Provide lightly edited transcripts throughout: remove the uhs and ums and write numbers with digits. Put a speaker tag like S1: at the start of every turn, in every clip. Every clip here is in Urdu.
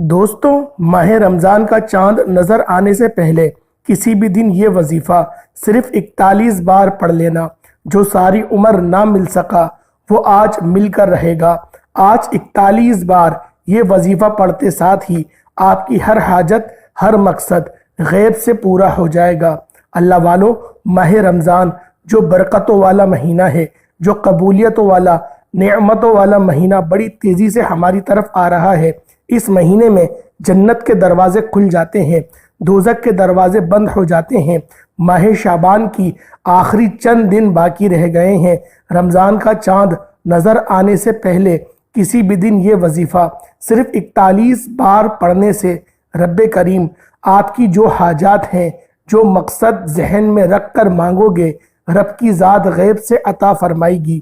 S1: دوستوں، ماہ رمضان کا چاند نظر آنے سے پہلے کسی بھی دن یہ وظیفہ صرف 41 بار پڑھ لینا۔ جو ساری عمر نہ مل سکا وہ آج مل کر رہے گا۔ آج 41 بار یہ وظیفہ پڑھتے ساتھ ہی آپ کی ہر حاجت، ہر مقصد غیب سے پورا ہو جائے گا۔ اللہ والو، ماہ رمضان جو برکتوں والا مہینہ ہے، جو قبولیتوں والا، نعمتوں والا مہینہ بڑی تیزی سے ہماری طرف آ رہا ہے۔ اس مہینے میں جنت کے دروازے کھل جاتے ہیں، دوزخ کے دروازے بند ہو جاتے ہیں۔ ماہ شعبان کی آخری چند دن باقی رہ گئے ہیں۔ رمضان کا چاند نظر آنے سے پہلے کسی بھی دن یہ وظیفہ صرف 41 بار پڑھنے سے رب کریم آپ کی جو حاجات ہیں، جو مقصد ذہن میں رکھ کر مانگو گے، رب کی ذات غیب سے عطا فرمائے گی۔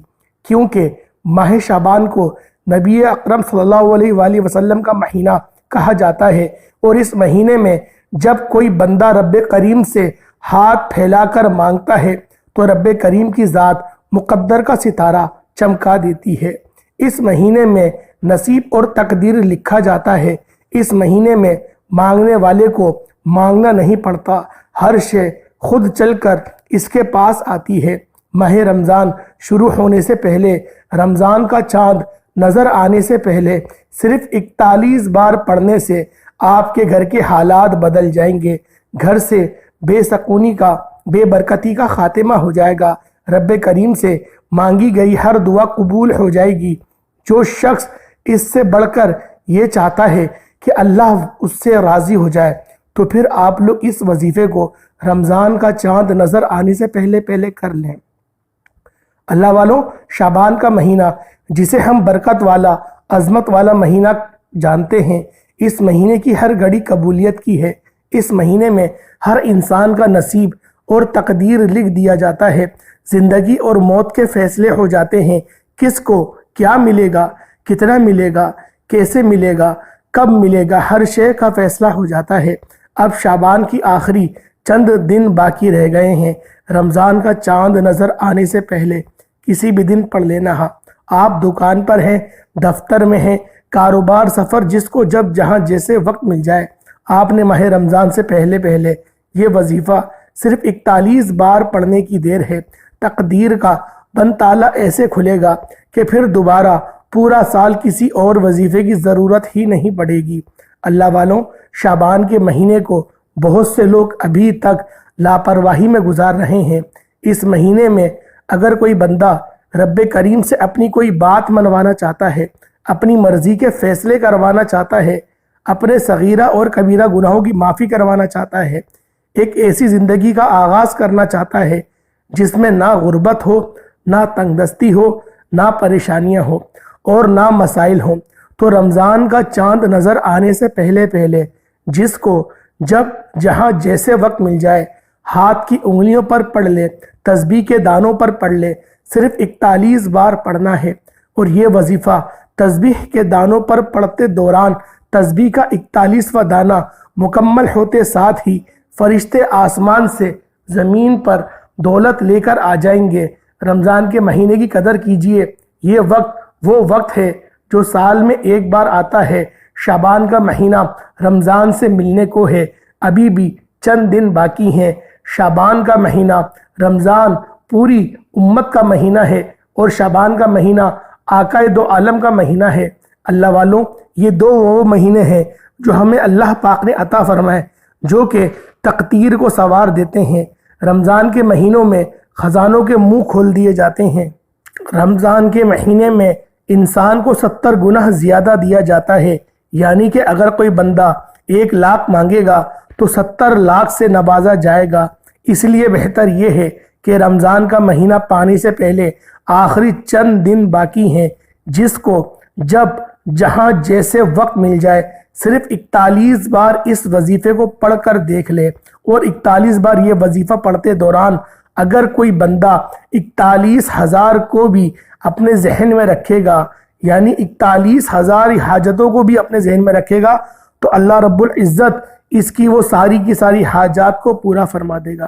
S1: کیونکہ ماہ شعبان کو نبی اکرم صلی اللہ علیہ وآلہ وسلم کا مہینہ کہا جاتا ہے، اور اس مہینے میں جب کوئی بندہ رب کریم سے ہاتھ پھیلا کر مانگتا ہے تو رب کریم کی ذات مقدر کا ستارہ چمکا دیتی ہے۔ اس مہینے میں نصیب اور تقدیر لکھا جاتا ہے۔ اس مہینے میں مانگنے والے کو مانگنا نہیں پڑتا، ہر شے خود چل کر اس کے پاس آتی ہے۔ ماہ رمضان شروع ہونے سے پہلے، رمضان کا چاند نظر آنے سے پہلے صرف 41 بار پڑھنے سے آپ کے گھر کے حالات بدل جائیں گے۔ گھر سے بے سکونی کا، بے برکتی کا خاتمہ ہو جائے گا۔ رب کریم سے مانگی گئی ہر دعا قبول ہو جائے گی۔ جو شخص اس سے بڑھ کر یہ چاہتا ہے کہ اللہ اس سے راضی ہو جائے، تو پھر آپ لوگ اس وظیفے کو رمضان کا چاند نظر آنے سے پہلے کر لیں۔ اللہ والوں، شعبان کا مہینہ جسے ہم برکت والا، عظمت والا مہینہ جانتے ہیں، اس مہینے کی ہر گھڑی قبولیت کی ہے۔ اس مہینے میں ہر انسان کا نصیب اور تقدیر لکھ دیا جاتا ہے۔ زندگی اور موت کے فیصلے ہو جاتے ہیں۔ کس کو کیا ملے گا، کتنا ملے گا، کیسے ملے گا، کب ملے گا، ہر شے کا فیصلہ ہو جاتا ہے۔ اب شعبان کی آخری چند دن باقی رہ گئے ہیں۔ رمضان کا چاند نظر آنے سے پہلے کسی بھی دن پڑھ لینا۔ آپ دکان پر ہیں، دفتر میں ہیں، کاروبار، سفر، جس کو جب جہاں جیسے وقت مل جائے، آپ نے ماہ رمضان سے پہلے یہ وظیفہ صرف 41 بار پڑھنے کی دیر ہے۔ تقدیر کا بند تالا ایسے کھلے گا کہ پھر دوبارہ پورا سال کسی اور وظیفے کی ضرورت ہی نہیں پڑے گی۔ اللہ والوں، شعبان کے مہینے کو بہت سے لوگ ابھی تک لاپرواہی میں گزار رہے ہیں۔ اس مہینے میں اگر کوئی بندہ رب کریم سے اپنی کوئی بات منوانا چاہتا ہے، اپنی مرضی کے فیصلے کروانا چاہتا ہے، اپنے صغیرہ اور کبیرہ گناہوں کی معافی کروانا چاہتا ہے، ایک ایسی زندگی کا آغاز کرنا چاہتا ہے جس میں نہ غربت ہو، نہ تنگ دستی ہو، نہ پریشانیاں ہو اور نہ مسائل ہوں، تو رمضان کا چاند نظر آنے سے پہلے جس کو جب جہاں جیسے وقت مل جائے، ہاتھ کی انگلیوں پر پڑھ لے، تسبیح کے دانوں پر پڑھ لے۔ صرف 41 بار پڑھنا ہے، اور یہ وظیفہ تسبیح کے دانوں پر پڑھتے دوران تسبیح کا 41واں دانہ مکمل ہوتے ساتھ ہی فرشتے آسمان سے زمین پر دولت لے کر آ جائیں گے۔ رمضان کے مہینے کی قدر کیجئے۔ یہ وقت وہ وقت ہے جو سال میں ایک بار آتا ہے۔ شعبان کا مہینہ رمضان سے ملنے کو ہے، ابھی بھی چند دن باقی ہیں۔ شعبان کا مہینہ، رمضان پوری امت کا مہینہ ہے، اور شعبان کا مہینہ آقا دو عالم کا مہینہ ہے۔ اللہ والوں، یہ دو وہ مہینے ہیں جو ہمیں اللہ پاک نے عطا فرمائے، جو کہ تقدیر کو سنوار دیتے ہیں۔ رمضان کے مہینوں میں خزانوں کے منہ کھول دیے جاتے ہیں۔ رمضان کے مہینے میں انسان کو 70 گناہ زیادہ دیا جاتا ہے، یعنی کہ اگر کوئی بندہ 1 لاکھ مانگے گا تو 70 لاکھ سے نوازا جائے گا۔ اس لیے بہتر یہ ہے کہ رمضان کا مہینہ پانے سے پہلے آخری چند دن باقی ہیں، جس کو جب جہاں جیسے وقت مل جائے، صرف 41 بار اس وظیفے کو پڑھ کر دیکھ لے۔ اور 41 بار یہ وظیفہ پڑھتے دوران اگر کوئی بندہ 41,000 کو بھی اپنے ذہن میں رکھے گا، یعنی 41,000 حاجتوں کو بھی اپنے ذہن میں رکھے گا، تو اللہ رب العزت اس کی وہ ساری کی ساری حاجات کو پورا فرما دے گا۔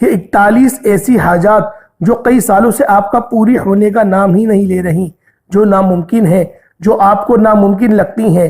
S1: یہ 41 ایسی حاجات جو کئی سالوں سے آپ کا پوری ہونے کا نام ہی نہیں لے رہی، جو ناممکن ہے، جو آپ کو ناممکن لگتی ہیں،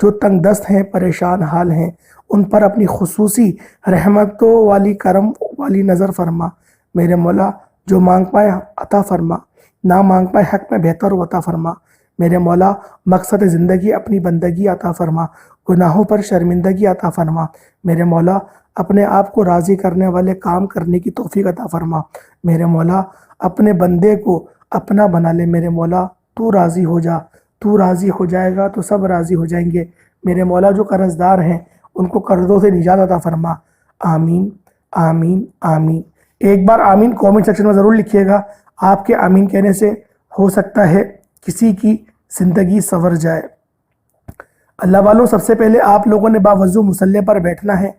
S1: جو تنگ دست ہیں، پریشان حال ہیں، ان پر اپنی خصوصی رحمتوں والی کرم والی نظر فرما۔ میرے مولا جو مانگ پائے عطا فرما، نہ مانگ پائے حق میں بہتر و عطا فرما۔ میرے مولا مقصد زندگی اپنی بندگی عطا فرما، گناہوں پر شرمندگی عطا فرما۔ میرے مولا اپنے آپ کو راضی کرنے والے کام کرنے کی توفیق عطا فرما۔ میرے مولا اپنے بندے کو اپنا بنا لے۔ میرے مولا تو راضی ہو جا، تو راضی ہو جائے گا تو سب راضی ہو جائیں گے۔ میرے مولا جو قرض دار ہیں ان کو قرضوں سے نجات عطا فرما۔ آمین آمین آمین۔ ایک بار آمین کومنٹ سیکشن میں ضرور لکھیے گا۔ آپ کے آمین کہنے سے ہو سکتا ہے کسی کی زندگی سنور جائے۔ اللہ والوں، سب سے پہلے آپ لوگوں نے باوضو مصلی پر بیٹھنا ہے،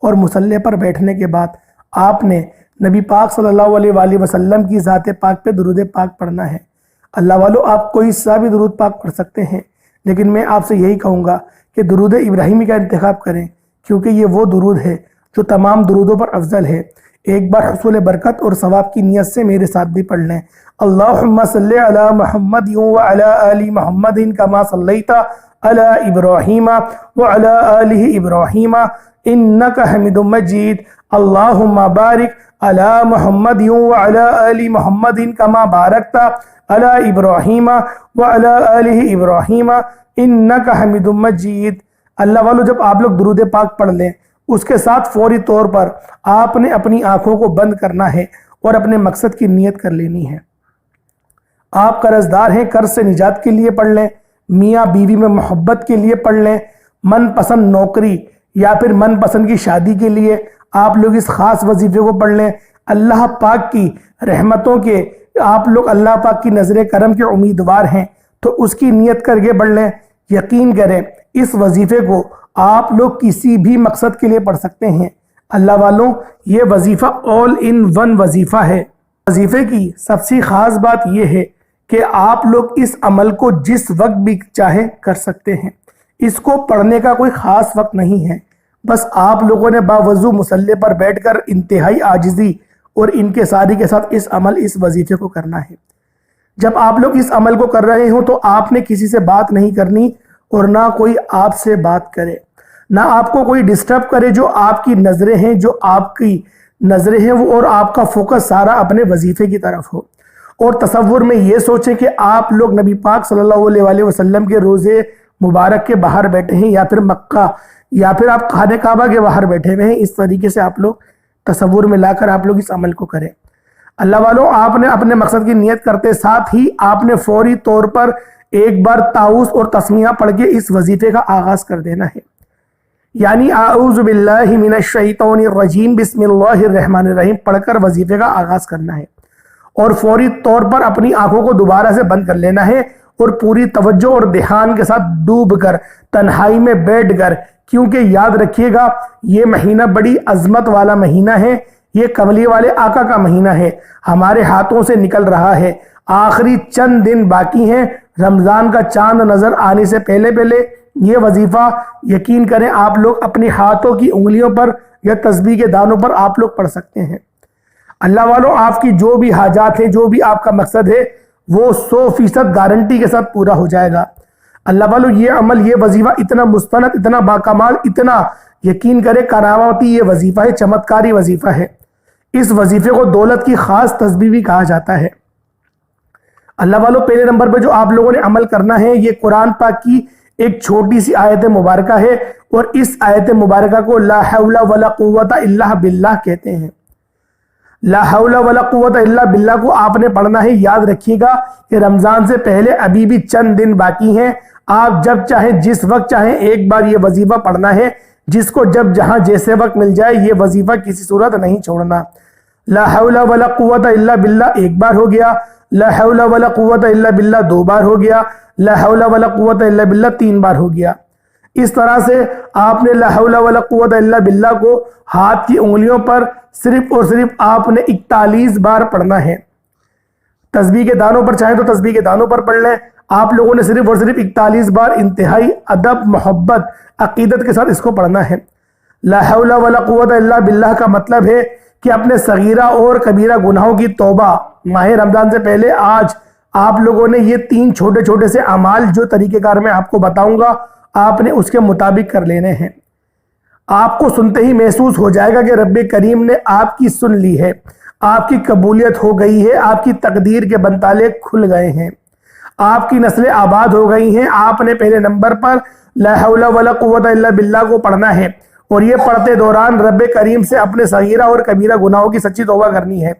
S1: اور مصلی پر بیٹھنے کے بعد آپ نے نبی پاک صلی اللہ علیہ وآلہ وسلم کی ذات پاک پہ درود پاک پڑھنا ہے۔ اللہ والوں، آپ کوئی سا بھی درود پاک پڑھ سکتے ہیں، لیکن میں آپ سے یہی کہوں گا کہ درود ابراہیمی کا انتخاب کریں، کیونکہ یہ وہ درود ہے جو تمام درودوں پر افضل ہے۔ ایک بار حصول برکت اور ثواب کی نیت سے میرے ساتھ بھی پڑھ لیں۔ اللہم صلی علی محمد وعلی آل محمد کما صلیت علی ابراہیم وعلی آل ابراہیم انک حمید مجید۔ اللہم بارک علی محمد وعلی آل محمد کما بارکت علی ابراہیم وعلی آل ابراہیم انک حمید مجید۔ اللہ والو، جب آپ لوگ درود پاک پڑھ لیں، اس کے ساتھ فوری طور پر آپ نے اپنی آنکھوں کو بند کرنا ہے اور اپنے مقصد کی نیت کر لینی ہے۔ آپ قرض دار ہیں، قرض سے نجات کے لیے پڑھ لیں، میاں بیوی میں محبت کے لیے پڑھ لیں، من پسند نوکری یا پھر من پسند کی شادی کے لیے آپ لوگ اس خاص وظیفے کو پڑھ لیں۔ اللہ پاک کی رحمتوں کے آپ لوگ اللہ پاک کی نظر کرم کے امیدوار ہیں تو اس کی نیت کر کے پڑھ لیں۔ یقین کریں اس وظیفے کو آپ لوگ کسی بھی مقصد کے لیے پڑھ سکتے ہیں۔ اللہ والوں، یہ وظیفہ آل ان ون وظیفہ ہے۔ وظیفے کی سب سے خاص بات یہ ہے کہ آپ لوگ اس عمل کو جس وقت بھی چاہیں کر سکتے ہیں۔ اس کو پڑھنے کا کوئی خاص وقت نہیں ہے، بس آپ لوگوں نے باوضو مصلی پر بیٹھ کر انتہائی عاجزی اور انکساری کے ساتھ اس وظیفے کو کرنا ہے۔ جب آپ لوگ اس عمل کو کر رہے ہوں تو آپ نے کسی سے بات نہیں کرنی، اور نہ کوئی آپ سے بات کرے، نہ آپ کو کوئی ڈسٹرب کرے۔ جو آپ کی نظریں ہیں وہ اور آپ کا فوکس سارا اپنے وظیفے کی طرف ہو، اور تصور میں یہ سوچیں کہ آپ لوگ نبی پاک صلی اللہ علیہ وآلہ وسلم کے روزے مبارک کے باہر بیٹھے ہیں، یا پھر مکہ یا پھر آپ خانہ کعبہ کے باہر بیٹھے ہوئے ہیں۔ اس طریقے سے آپ لوگ تصور میں لا کر آپ لوگ اس عمل کو کریں۔ اللہ والوں، آپ نے اپنے مقصد کی نیت کرتے ساتھ ہی آپ نے فوری طور پر ایک بار تعوذ اور تسمیہ پڑھ کے اس وظیفے کا آغاز کر دینا ہے، یعنی اعوذ باللہ من الشیطان الرجیم بسم اللہ الرحمن الرحیم پڑھ کر وظیفے کا آغاز کرنا ہے، اور فوری طور پر اپنی آنکھوں کو دوبارہ سے بند کر لینا ہے، اور پوری توجہ اور دھیان کے ساتھ ڈوب کر تنہائی میں بیٹھ کر، کیونکہ یاد رکھیے گا یہ مہینہ بڑی عظمت والا مہینہ ہے، یہ کملی والے آقا کا مہینہ ہے، ہمارے ہاتھوں سے نکل رہا ہے، آخری چند دن باقی ہیں رمضان کا چاند نظر آنے سے پہلے یہ وظیفہ یقین کریں آپ لوگ اپنی ہاتھوں کی انگلیوں پر یا تسبیح کے دانوں پر آپ لوگ پڑھ سکتے ہیں۔ اللہ والوں، آپ کی جو بھی حاجات ہیں، جو بھی آپ کا مقصد ہے، وہ 100% گارنٹی کے ساتھ پورا ہو جائے گا۔ اللہ والوں، یہ عمل، یہ وظیفہ اتنا مستند، اتنا باکمال، اتنا یقین کرے کرامتی یہ وظیفہ ہے، چمتکاری وظیفہ ہے۔ اس وظیفے کو دولت کی خاص تسبیح بھی کہا جاتا ہے۔ اللہ والوں، پہلے نمبر پہ جو آپ لوگوں نے عمل کرنا ہے، یہ قرآن پاک کی ایک چھوٹی سی آیت مبارکہ ہے، اور اس آیت مبارکہ کو لا حول ولا قوت الا باللہ کہتے ہیں۔ لا حول ولا قوت الا باللہ کو آپ نے پڑھنا ہے۔ یاد رکھیے گا کہ رمضان سے پہلے ابھی بھی چند دن باقی ہیں، آپ جب چاہیں جس وقت چاہیں ایک بار یہ وظیفہ پڑھنا ہے، جس کو جب جہاں جیسے وقت مل جائے یہ وظیفہ کسی صورت نہیں چھوڑنا۔ لا حول ولا قوت الا باللہ ایک بار ہو گیا، لا حول ولا قوت الا باللہ 2 بار ہو گیا، لا حول ولا قوت الا باللہ 3 بار ہو گیا۔ اس طرح سے آپ نے لا حول ولا قوت الا باللہ کو ہاتھ کی انگلیوں پر صرف اور صرف آپ نے 41 بار پڑھنا ہے۔ تسبیح کے دانوں پر چاہیں تو تسبیح کے دانوں پر پڑھ لیں، آپ لوگوں نے صرف اور صرف 41 بار انتہائی ادب، محبت، عقیدت کے ساتھ اس کو پڑھنا ہے۔ لا حول ولا قوت الا باللہ کا مطلب ہے کہ اپنے صغیرہ اور کبیرہ گناہوں کی توبہ ماہ رمضان سے پہلے آج آپ لوگوں نے یہ 3 چھوٹے چھوٹے سے اعمال جو طریقہ کار میں آپ کو بتاؤں گا، آپ نے اس کے مطابق کر لینے ہیں۔ آپ کو سنتے ہی محسوس ہو جائے گا کہ رب کریم نے آپ کی سن لی ہے، آپ کی قبولیت ہو گئی ہے، آپ کی تقدیر کے بنتالے کھل گئے ہیں، آپ کی نسلیں آباد ہو گئی ہیں۔ آپ نے پہلے نمبر پر لا حول ولا قوت الا باللہ کو پڑھنا ہے، اور یہ پڑھتے دوران رب کریم سے اپنے صغیرہ اور کبیرہ گناہوں کی سچی توبہ کرنی ہے۔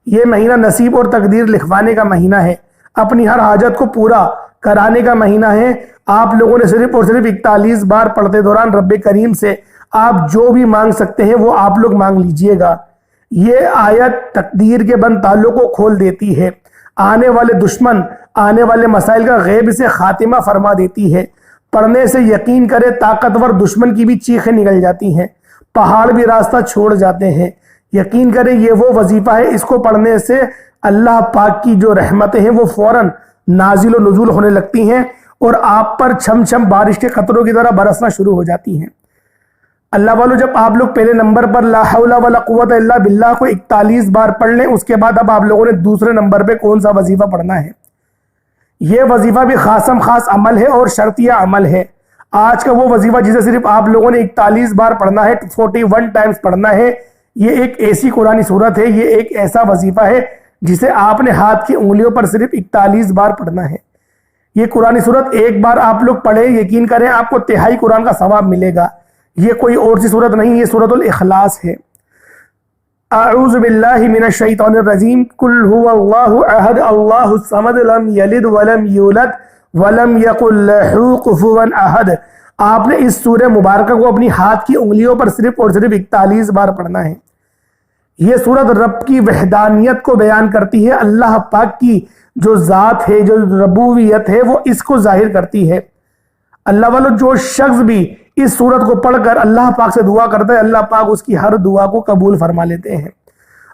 S1: یہ مہینہ نصیب اور تقدیر لکھوانے کا مہینہ ہے، اپنی ہر حاجت کو پورا کرانے کا مہینہ ہے۔ آپ لوگوں نے صرف اور صرف 41 بار پڑھتے دوران رب کریم سے آپ جو بھی مانگ سکتے ہیں وہ آپ لوگ مانگ لیجئے گا۔ یہ آیت تقدیر کے بند تعلق کو کھول دیتی ہے، آنے والے دشمن، آنے والے مسائل کا غیب سے خاتمہ فرما دیتی ہے۔ پڑھنے سے یقین کرے طاقتور دشمن کی بھی چیخیں نکل جاتی ہیں، پہاڑ بھی راستہ چھوڑ جاتے ہیں۔ یقین کرے یہ وہ وظیفہ ہے، اس کو پڑھنے سے اللہ پاک کی جو رحمتیں ہیں وہ فوراً نازل و نزول ہونے لگتی ہیں اور آپ پر چھم چھم بارش کے قطروں کی طرح برسنا شروع ہو جاتی ہیں۔ اللہ والو، جب آپ لوگ پہلے نمبر پر لا حول ولا قوت الا باللہ کو 41 بار پڑھ لیں، اس کے بعد اب آپ لوگوں نے دوسرے نمبر پہ کون سا وظیفہ پڑھنا ہے۔ یہ وظیفہ بھی خاصم خاص عمل ہے اور شرطیہ عمل ہے۔ آج کا وہ وظیفہ جسے صرف آپ لوگوں نے 41 بار پڑھنا ہے، 41 ٹائمز پڑھنا ہے، یہ ایک ایسی قرآنی صورت ہے، یہ ایک ایسا وظیفہ ہے جسے آپ نے ہاتھ کی انگلیوں پر صرف 41 بار پڑھنا ہے۔ یہ قرآنی صورت ایک بار آپ لوگ پڑھیں، یقین کریں آپ کو تہائی قرآن کا ثواب ملے گا۔ یہ کوئی اور سی صورت نہیں، یہ سورۃ الاخلاص ہے۔ اعوذ باللہ من الشیطان الرجیم، قل هو اللہ احد اللہ الصمد لم یلد ولم یولد ولم یکن لہ کفوا احد۔ آپ نے اس سورہ مبارکہ کو اپنی ہاتھ کی انگلیوں پر صرف اور صرف 41 بار پڑھنا ہے۔ یہ سورت رب کی وحدانیت کو بیان کرتی ہے، اللہ پاک کی جو ذات ہے، جو ربوبیت ہے، وہ اس کو ظاہر کرتی ہے۔ اللہ والو، جو شخص بھی اس سورت کو پڑھ کر اللہ پاک سے دعا کرتا ہے، اللہ پاک اس کی ہر دعا کو قبول فرما لیتے ہیں۔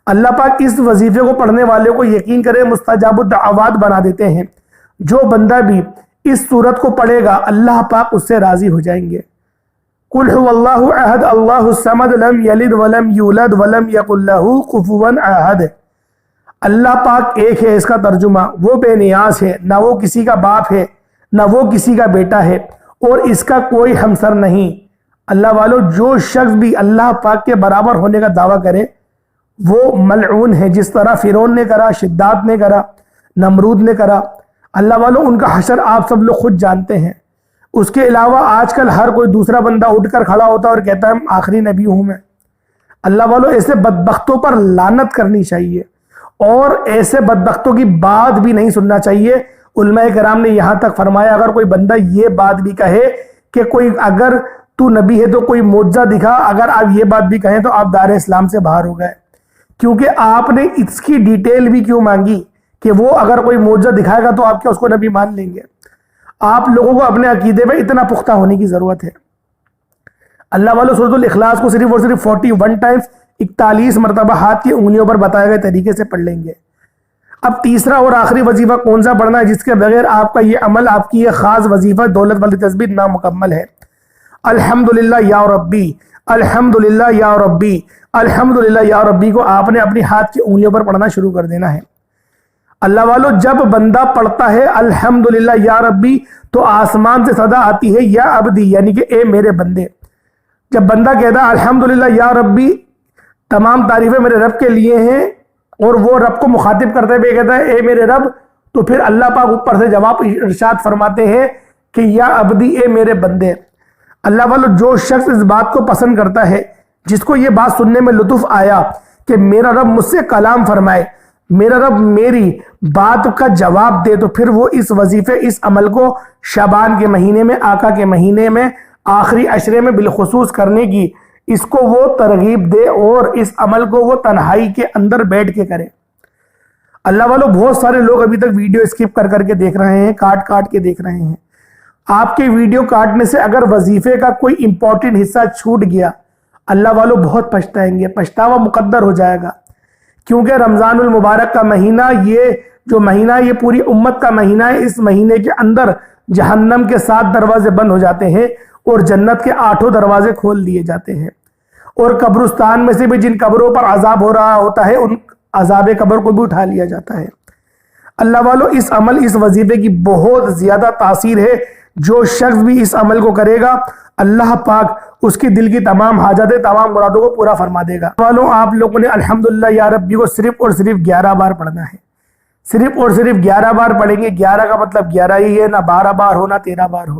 S1: اللہ پاک اس وظیفے کو پڑھنے والے کو یقین کرے مستجاب الدعوات بنا دیتے ہیں۔ جو بندہ بھی اس سورت کو پڑھے گا اللہ پاک اس سے راضی ہو جائیں گے۔ قل هو اللہ احد اللہ الصمد لم یلد ولم یولد ولم یکن لہ کفوا احد۔ اللہ پاک ایک ہے، اس کا ترجمہ وہ بے نیاز ہے، نہ وہ کسی کا باپ ہے نہ وہ کسی کا بیٹا ہے اور اس کا کوئی ہمسر نہیں۔ اللہ والو، جو شخص بھی اللہ پاک کے برابر ہونے کا دعویٰ کرے وہ ملعون ہے، جس طرح فرعون نے کرا، شداد نے کرا، نمرود نے کرا۔ اللہ والو، ان کا حشر آپ سب لوگ خود جانتے ہیں۔ اس کے علاوہ آج کل ہر کوئی دوسرا بندہ اٹھ کر کھڑا ہوتا ہے اور کہتا ہے آخری نبی ہوں میں۔ اللہ والو، ایسے بدبختوں پر لعنت کرنی چاہیے اور ایسے بدبختوں کی بات بھی نہیں سننا چاہیے۔ علماء کرام نے یہاں تک فرمایا اگر کوئی بندہ یہ بات بھی کہے کہ کوئی اگر تو نبی ہے تو کوئی معجزہ دکھا، اگر آپ یہ بات بھی کہیں تو آپ دار اسلام سے باہر ہو گئے، کیونکہ آپ نے اس کی ڈیٹیل بھی کیوں مانگی کہ وہ اگر کوئی معجزہ دکھائے گا تو آپ کیا اس کو نبی مان لیں گے؟ آپ لوگوں کو اپنے عقیدے میں اتنا پختہ ہونے کی ضرورت ہے۔ اللہ والو، سورۃ الاخلاص کو صرف اور صرف 41 ٹائمز 41 مرتبہ ہاتھ کی انگلیوں پر بتائے گئے طریقے سے پڑھ لیں گے۔ اب تیسرا اور آخری وظیفہ کون سا پڑھنا ہے جس کے بغیر آپ کا یہ عمل، آپ کی یہ خاص وظیفہ دولت والی تسبیح نامکمل ہے؟ الحمدللہ یا ربی، الحمدللہ یا ربی، الحمدللہ یا ربی کو آپ نے اپنی ہاتھ کی انگلیوں پر پڑھنا شروع کر دینا ہے۔ اللہ والو، جب بندہ پڑھتا ہے الحمدللہ یا ربی تو آسمان سے صدا آتی ہے یا عبدی، یعنی کہ اے میرے بندے۔ جب بندہ کہتا ہے الحمدللہ یا ربی، تمام تعریفیں میرے رب کے لیے ہیں، اور وہ رب کو مخاطب کرتے ہوئے کہتا ہے اے میرے رب، تو پھر اللہ پاک اوپر سے جواب ارشاد فرماتے ہیں کہ یا عبدی، اے میرے بندے۔ اللہ والو، جو شخص اس بات کو پسند کرتا ہے، جس کو یہ بات سننے میں لطف آیا کہ میرا رب مجھ سے کلام فرمائے، میرا رب میری بات کا جواب دے، تو پھر وہ اس وظیفے، اس عمل کو شعبان کے مہینے میں، آقا کے مہینے میں، آخری عشرے میں بالخصوص کرنے کی اس کو وہ ترغیب دے اور اس عمل کو وہ تنہائی کے اندر بیٹھ کے کرے۔ اللہ والو، بہت سارے لوگ ابھی تک ویڈیو اسکپ کر کر کے دیکھ رہے ہیں، کاٹ کاٹ کے دیکھ رہے ہیں۔ آپ کے ویڈیو کاٹنے سے اگر وظیفے کا کوئی امپورٹنٹ حصہ چھوٹ گیا، اللہ والو بہت پچھتائیں گے، پچھتاوا مقدر ہو جائے گا، کیونکہ رمضان المبارک کا مہینہ، یہ جو مہینہ یہ پوری امت کا مہینہ ہے۔ اس مہینے کے اندر جہنم کے 7 دروازے بند ہو جاتے ہیں اور جنت کے 8 دروازے کھول دیے جاتے ہیں، اور قبرستان میں سے بھی جن قبروں پر عذاب ہو رہا ہوتا ہے ان عذاب قبر کو بھی اٹھا لیا جاتا ہے۔ اللہ والو، اس عمل، اس وظیفے کی بہت زیادہ تاثیر ہے۔ جو شخص بھی اس عمل کو کرے گا اللہ پاک اس کی دل کی تمام حاجتیں تمام مرادوں کو پورا فرما دے گا۔ والوں آپ لوگوں نے الحمدللہ یا ربی کو صرف اور صرف 11 بار پڑھنا ہے، صرف اور صرف 11 بار پڑھیں گے۔ 11 کا مطلب 11 ہی ہے، نہ 12 بار ہو نہ 13 بار ہو،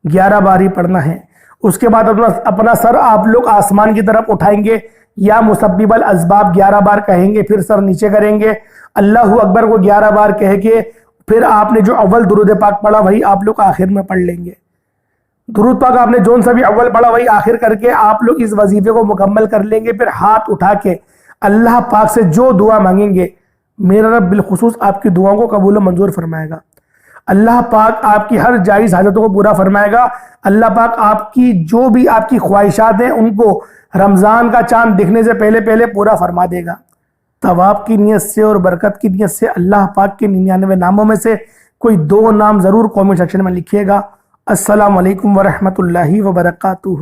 S1: 11 بار ہی پڑھنا ہے۔ اس کے بعد اپنا سر آپ لوگ آسمان کی طرف اٹھائیں گے یا مسبب الاسباب 11 بار کہیں گے، پھر سر نیچے کریں گے، اللہ اکبر کو 11 بار کہہ کے پھر آپ نے جو اول درود پاک پڑھا وہی آپ لوگ آخر میں پڑھ لیں گے۔ درود پاک آپ نے جون سا بھی اول پڑھا وہی آخر کر کے آپ لوگ اس وظیفے کو مکمل کر لیں گے۔ پھر ہاتھ اٹھا کے اللہ پاک سے جو دعا مانگیں گے میرا رب بالخصوص آپ کی دعاؤں کو قبول و منظور فرمائے گا۔ اللہ پاک آپ کی ہر جائز حاجتوں کو پورا فرمائے گا۔ اللہ پاک آپ کی جو بھی آپ کی خواہشات ہیں ان کو رمضان کا چاند دکھنے سے پہلے پہلے پورا فرما دے گا۔ ثواب کی نیت سے اور برکت کی نیت سے اللہ پاک کے 99 ناموں میں سے کوئی 2 نام ضرور کامنٹ سیکشن میں لکھیے گا۔ السلام علیکم ورحمۃ اللہ وبرکاتہ۔